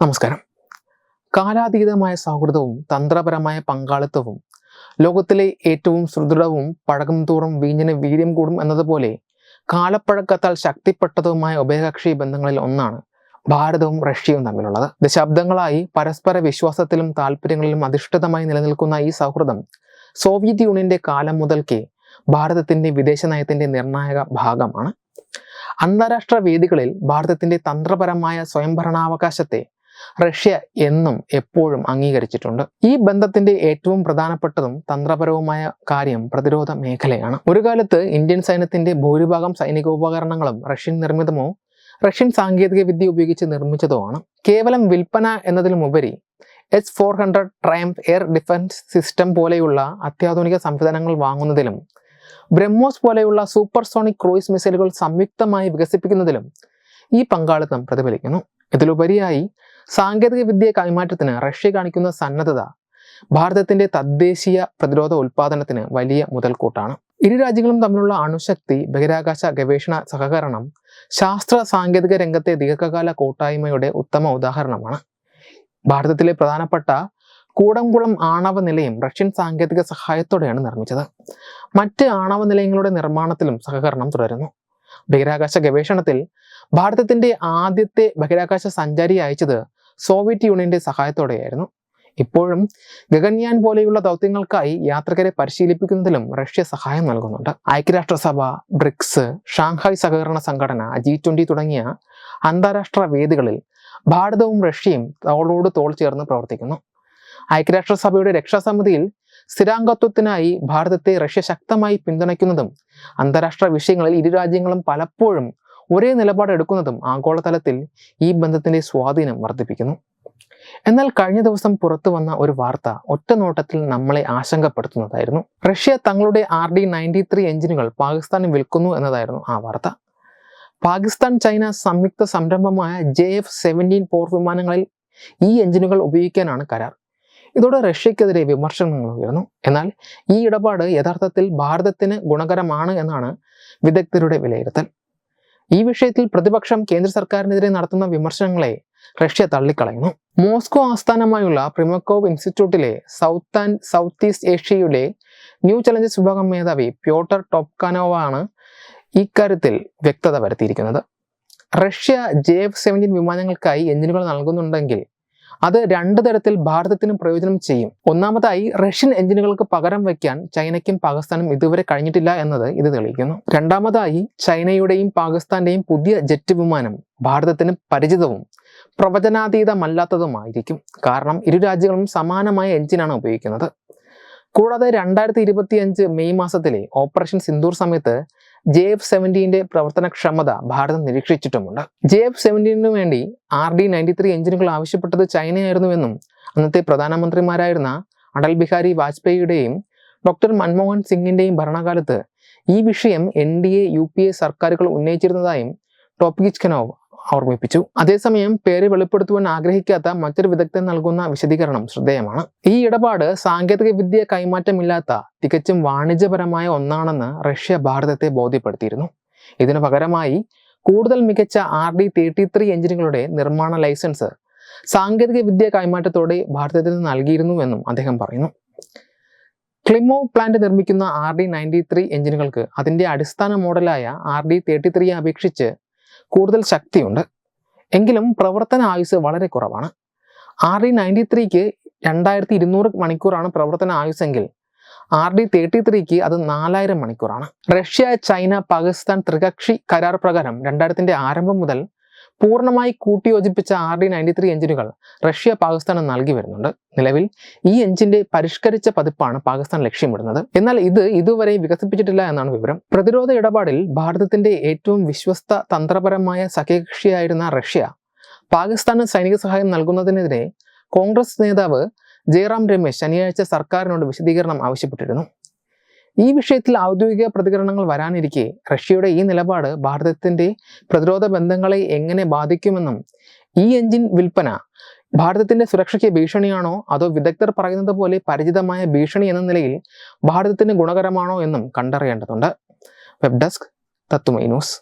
നമസ്കാരം. കാലാതീതമായ സൗഹൃദവും തന്ത്രപരമായ പങ്കാളിത്തവും ലോകത്തിലെ ഏറ്റവും സുദൃഢവും പഴകും തോറും വീഞ്ഞിന് വീര്യം കൂടും എന്നതുപോലെ കാലപ്പഴക്കത്താൽ ശക്തിപ്പെട്ടതുമായ ഉഭയകക്ഷി ബന്ധങ്ങളിൽ ഒന്നാണ് ഭാരതവും റഷ്യയും തമ്മിലുള്ളത്. ദശാബ്ദങ്ങളായി പരസ്പര വിശ്വാസത്തിലും താല്പര്യങ്ങളിലും അധിഷ്ഠിതമായി നിലനിൽക്കുന്ന ഈ സൗഹൃദം സോവിയറ്റ് യൂണിയന്റെ കാലം മുതൽക്കേ ഭാരതത്തിന്റെ വിദേശ നയത്തിന്റെ നിർണായക ഭാഗമാണ്. അന്താരാഷ്ട്ര വേദികളിൽ ഭാരതത്തിന്റെ തന്ത്രപരമായ സ്വയംഭരണാവകാശത്തെ റഷ്യ എന്നും എപ്പോഴും അംഗീകരിച്ചിട്ടുണ്ട്. ഈ ബന്ധത്തിന്റെ ഏറ്റവും പ്രധാനപ്പെട്ടതും തന്ത്രപരവുമായ കാര്യം പ്രതിരോധ മേഖലയാണ്. ഒരു കാലത്ത് ഇന്ത്യൻ സൈന്യത്തിന്റെ ഭൂരിഭാഗം സൈനികോപകരണങ്ങളും റഷ്യൻ നിർമ്മിതമോ റഷ്യൻ സാങ്കേതിക വിദ്യ ഉപയോഗിച്ച് നിർമ്മിച്ചതോ ആണ്. കേവലം വിൽപ്പന എന്നതിലുമുപരി S-400 triumph air defence system പോലെയുള്ള അത്യാധുനിക സംവിധാനങ്ങൾ വാങ്ങുന്നതിലും ബ്രഹ്മോസ് പോലെയുള്ള സൂപ്പർസോണിക് ക്രൂയിസ് മിസൈലുകൾ സംയുക്തമായി വികസിപ്പിക്കുന്നതിലും ഈ പങ്കാളിത്തം പ്രതിഫലിക്കുന്നു. ഇതിലുപരിയായി സാങ്കേതിക വിദ്യ കൈമാറ്റത്തിന് റഷ്യ കാണിക്കുന്ന സന്നദ്ധത ഭാരതത്തിന്റെ തദ്ദേശീയ പ്രതിരോധ ഉൽപാദനത്തിന് വലിയ മുതൽക്കൂട്ടാണ്. ഇരു രാജ്യങ്ങളും തമ്മിലുള്ള അണുശക്തി, ബഹിരാകാശ ഗവേഷണ സഹകരണം ശാസ്ത്ര സാങ്കേതിക രംഗത്തെ ദീർഘകാല കൂട്ടായ്മയുടെ ഉത്തമ ഉദാഹരണമാണ്. ഭാരതത്തിലെ പ്രധാനപ്പെട്ട കൂടംകുളം ആണവ നിലയം റഷ്യൻ സാങ്കേതിക സഹായത്തോടെയാണ് നിർമ്മിച്ചത്. മറ്റ് ആണവ നിലയങ്ങളുടെ നിർമ്മാണത്തിലും സഹകരണം തുടരുന്നു. ബഹിരാകാശ ഗവേഷണത്തിൽ ഭാരതത്തിന്റെ ആദ്യത്തെ ബഹിരാകാശ സഞ്ചാരി അയച്ചത് സോവിയറ്റ് യൂണിയന്റെ സഹായത്തോടെയായിരുന്നു. ഇപ്പോഴും ഗഗൻയാൻ പോലെയുള്ള ദൗത്യങ്ങൾക്കായി യാത്രികരെ പരിശീലിപ്പിക്കുന്നതിലും റഷ്യ സഹായം നൽകുന്നുണ്ട്. ഐക്യരാഷ്ട്രസഭ, ബ്രിക്സ്, ഷാങ്ഹായ് സഹകരണ സംഘടന, G20 തുടങ്ങിയ അന്താരാഷ്ട്ര വേദികളിൽ ഭാരതവും റഷ്യയും തോളോട് തോൾ ചേർന്ന് പ്രവർത്തിക്കുന്നു. ഐക്യരാഷ്ട്രസഭയുടെ രക്ഷാസമിതിയിൽ സ്ഥിരാംഗത്വത്തിനായി ഭാരതത്തെ റഷ്യ ശക്തമായി പിന്തുണയ്ക്കുന്നതും അന്താരാഷ്ട്ര വിഷയങ്ങളിൽ ഇരു രാജ്യങ്ങളും പലപ്പോഴും ഒരേ നിലപാട് എടുക്കുന്നതും ആഗോളതലത്തിൽ ഈ ബന്ധത്തിന്റെ സ്വാധീനം വർദ്ധിപ്പിക്കുന്നു. എന്നാൽ കഴിഞ്ഞ ദിവസം പുറത്തു വന്ന ഒരു വാർത്ത ഒറ്റ നോട്ടത്തിൽ നമ്മളെ ആശങ്കപ്പെടുത്തുന്നതായിരുന്നു. റഷ്യ തങ്ങളുടെ RD-93 എഞ്ചിനുകൾ പാകിസ്ഥാന് വിൽക്കുന്നു എന്നതായിരുന്നു ആ വാർത്ത. പാകിസ്ഥാൻ ചൈന സംയുക്ത സംരംഭമായ JF-17 പോർ വിമാനങ്ങളിൽ ഈ എഞ്ചിനുകൾ ഉപയോഗിക്കാനാണ് കരാർ. ഇതോടെ റഷ്യക്കെതിരെ വിമർശനങ്ങൾ ഉയർന്നു. എന്നാൽ ഈ ഇടപാട് യഥാർത്ഥത്തിൽ ഭാരതത്തിന് ഗുണകരമാണ് എന്നാണ് വിദഗ്ധരുടെ വിലയിരുത്തൽ. ഈ വിഷയത്തിൽ പ്രതിപക്ഷം കേന്ദ്ര സർക്കാരിനെതിരെ നടത്തുന്ന വിമർശനങ്ങളെ റഷ്യ തള്ളിക്കളയുന്നു. മോസ്കോ ആസ്ഥാനമായുള്ള പ്രിമക്കോവ് ഇൻസ്റ്റിറ്റ്യൂട്ടിലെ സൗത്ത് ആൻഡ് സൗത്ത് ഈസ്റ്റ് ഏഷ്യയുടെ ന്യൂ ചലഞ്ചസ് വിഭാഗം മേധാവി പ്യോട്ടർ ടോപ്കാനോവാണ് ഇക്കാര്യത്തിൽ വ്യക്തത വരുത്തിയിരിക്കുന്നത്. റഷ്യ JF-17 വിമാനങ്ങൾക്കായി എഞ്ചിനുകൾ നൽകുന്നുണ്ടെങ്കിൽ അത് രണ്ടു തരത്തിൽ ഭാരതത്തിന് പ്രയോജനം ചെയ്യും. ഒന്നാമതായി, റഷ്യൻ എഞ്ചിനുകൾക്ക് പകരം വയ്ക്കാൻ ചൈനയ്ക്കും പാകിസ്ഥാനും ഇതുവരെ കഴിഞ്ഞിട്ടില്ല എന്നത് ഇത് തെളിയിക്കുന്നു. രണ്ടാമതായി, ചൈനയുടെയും പാകിസ്ഥാന്റെയും പുതിയ ജെറ്റ് വിമാനം ഭാരതത്തിന് പരിചിതവും പ്രവചനാതീതമല്ലാത്തതുമായിരിക്കും. കാരണം ഇരു രാജ്യങ്ങളും സമാനമായ എഞ്ചിനാണ് ഉപയോഗിക്കുന്നത്. കൂടാതെ 2025 മെയ് മാസത്തിലെ ഓപ്പറേഷൻ സിന്ദൂർ സമയത്ത് JF-17 പ്രവർത്തനക്ഷമത ഭാരതം നിരീക്ഷിച്ചിട്ടുമുണ്ട്. JF-17 വേണ്ടി RD-93 എഞ്ചിനുകൾ ആവശ്യപ്പെട്ടത് ചൈനയായിരുന്നുവെന്നും അന്നത്തെ പ്രധാനമന്ത്രിമാരായിരുന്ന അടൽ ബിഹാരി വാജ്പേയിയുടെയും ഡോക്ടർ മൻമോഹൻ സിംഗിന്റെയും ഭരണകാലത്ത് ഈ വിഷയം NDA UPA സർക്കാരുകൾ ഉന്നയിച്ചിരുന്നതായും ടോപ്കിച്കനോവ് ഓർമ്മിപ്പിച്ചു. അതേസമയം പേര് വെളിപ്പെടുത്തുവാൻ ആഗ്രഹിക്കാത്ത മറ്റൊരു വിദഗ്ധൻ നൽകുന്ന വിശദീകരണം ശ്രദ്ധേയമാണ്. ഈ ഇടപാട് സാങ്കേതിക വിദ്യ കൈമാറ്റമില്ലാത്ത തികച്ചും വാണിജ്യപരമായ ഒന്നാണെന്ന് റഷ്യ ഭാരതത്തെ ബോധ്യപ്പെടുത്തിയിരുന്നു. ഇതിനു പകരമായി കൂടുതൽ മികച്ച RD-33 എഞ്ചിനുകളുടെ നിർമ്മാണ ലൈസൻസ് സാങ്കേതിക വിദ്യ കൈമാറ്റത്തോടെ ഭാരതത്തിന് നൽകിയിരുന്നുവെന്നും അദ്ദേഹം പറയുന്നു. ക്ലിമോവ് പ്ലാന്റ് നിർമ്മിക്കുന്ന RD-93 എഞ്ചിനുകൾക്ക് അതിന്റെ അടിസ്ഥാന മോഡലായ RD-33 അപേക്ഷിച്ച് കൂടുതൽ ശക്തിയുണ്ട്. എങ്കിലും പ്രവർത്തന ആയുസ് വളരെ കുറവാണ്. RD-93ക്ക് 2200 മണിക്കൂറാണ് പ്രവർത്തന ആയുസ്സെങ്കിൽ RD-33ക്ക് അത് 4000 മണിക്കൂറാണ്. റഷ്യ, ചൈന, പാകിസ്ഥാൻ ത്രികക്ഷി കരാർ പ്രകാരം 2000ന്റെ ആരംഭം മുതൽ പൂർണ്ണമായി കൂട്ടിയോജിപ്പിച്ച RD-93 എഞ്ചിനുകൾ റഷ്യ പാകിസ്ഥാന് നൽകി വരുന്നുണ്ട്. നിലവിൽ ഈ എഞ്ചിന്റെ പരിഷ്കരിച്ച പതിപ്പാണ് പാകിസ്ഥാൻ ലക്ഷ്യമിടുന്നത്. എന്നാൽ ഇത് ഇതുവരെ വികസിപ്പിച്ചിട്ടില്ല എന്നാണ് വിവരം. പ്രതിരോധ ഇടപാടിൽ ഭാരതത്തിന്റെ ഏറ്റവും വിശ്വസ്ത തന്ത്രപരമായ സഖ്യകക്ഷിയായിരുന്ന റഷ്യ പാകിസ്ഥാന് സൈനിക സഹായം നൽകുന്നതിനെതിരെ കോൺഗ്രസ് നേതാവ് ജയറാം രമേശ് ശനിയാഴ്ച സർക്കാരിനോട് വിശദീകരണം ആവശ്യപ്പെട്ടിരുന്നു. ഈ വിഷയത്തിൽ ഔദ്യോഗിക പ്രതികരണങ്ങൾ വരാനിരിക്കെ റഷ്യയുടെ ഈ നിലപാട് ഭാരതത്തിന്റെ പ്രതിരോധ ബന്ധങ്ങളെ എങ്ങനെ ബാധിക്കുമെന്നും ഈ എഞ്ചിൻ വിൽപ്പന ഭാരതത്തിന്റെ സുരക്ഷയ്ക്ക് ഭീഷണിയാണോ അതോ വിദഗ്ധർ പറയുന്നത് പോലെ പരിചിതമായ ഭീഷണി എന്ന നിലയിൽ ഭാരതത്തിന് ഗുണകരമാണോ എന്നും കണ്ടറിയേണ്ടതുണ്ട്. Web desk Thathumai news.